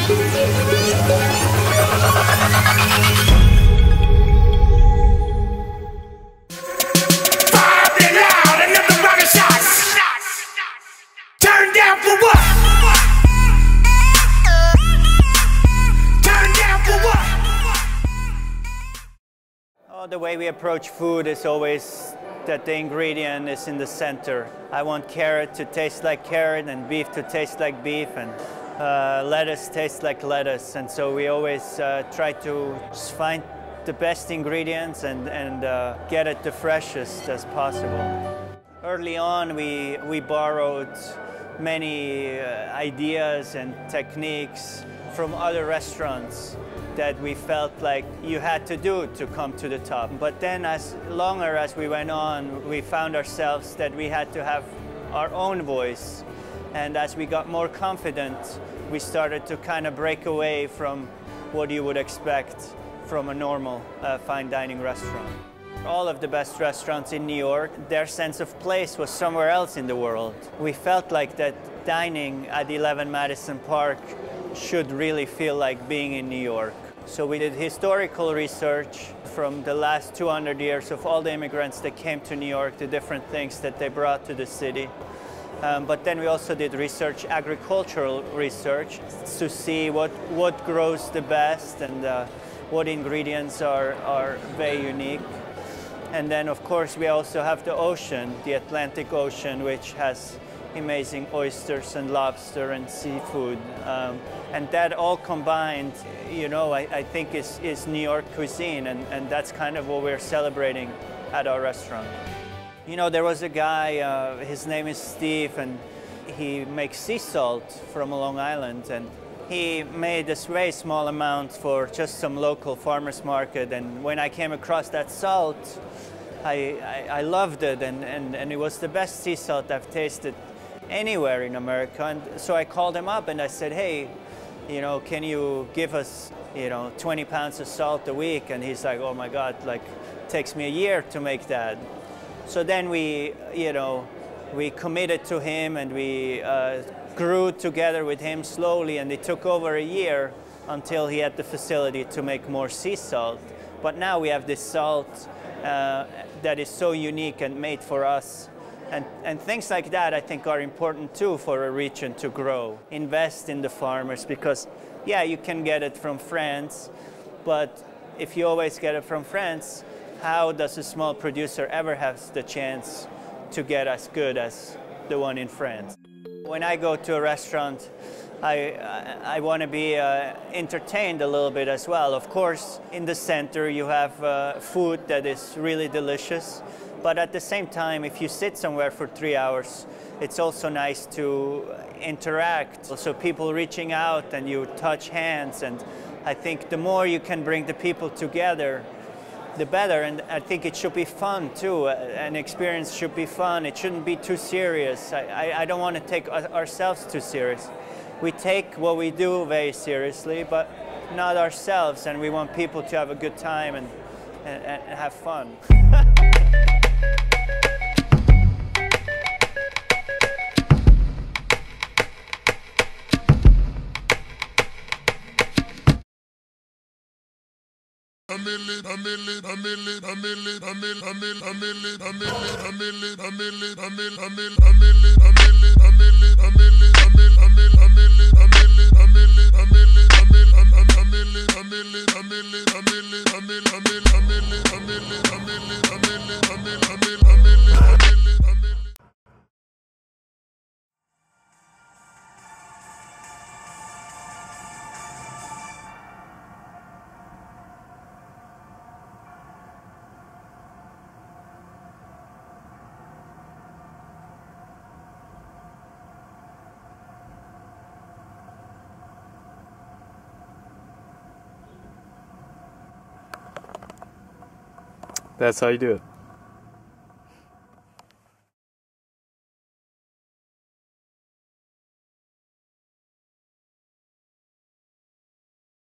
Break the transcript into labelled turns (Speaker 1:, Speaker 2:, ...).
Speaker 1: The way we approach food is always that the ingredient is in the center. I want carrot to taste like carrot and beef to taste like beef and lettuce taste like lettuce. And so we always try to find the best ingredients and get it the freshest as possible. Early on, we borrowed many ideas and techniques from other restaurants that we felt like you had to do to come to the top. But then as longer as we went on, we found ourselves that we had to have our own voice. And as we got more confident, we started to kind of break away from what you would expect from a normal fine dining restaurant. All of the best restaurants in New York, their sense of place was somewhere else in the world. We felt like that dining at 11 Madison Park should really feel like being in New York. So we did historical research from the last 200 years of all the immigrants that came to New York, the different things that they brought to the city. But then we also did research, agricultural research, to see what grows the best and what ingredients are very unique. And then, of course, we also have the ocean, the Atlantic Ocean, which has amazing oysters and lobster and seafood. And that all combined, you know, I think is New York cuisine, and that's kind of what we're celebrating at our restaurant. You know, there was a guy, his name is Steve, and he makes sea salt from Long Island, and he made this very small amount for just some local farmers market. And when I came across that salt, I loved it, and it was the best sea salt I've tasted anywhere in America. And so I called him up and I said, hey, you know, can you give us, you know, 20 pounds of salt a week? And he's like, oh my God, like, it takes me a year to make that. So then we, you know, we committed to him, and we grew together with him slowly, and it took over a year until he had the facility to make more sea salt. But now we have this salt that is so unique and made for us. And things like that, I think, are important too for a region to grow. Invest in the farmers, because, yeah, you can get it from France, but if you always get it from France, how does a small producer ever have the chance to get as good as the one in France? When I go to a restaurant, I want to be entertained a little bit as well. Of course, in the center you have food that is really delicious, but at the same time, if you sit somewhere for 3 hours, it's also nice to interact. So people reaching out and you touch hands, and I think the more you can bring the people together, the better. And I think it should be fun too. An experience should be fun. It shouldn't be too serious. I don't want to take ourselves too serious. We take what we do very seriously, but not ourselves, and we want people to have a good time and have fun.
Speaker 2: That's how you do it.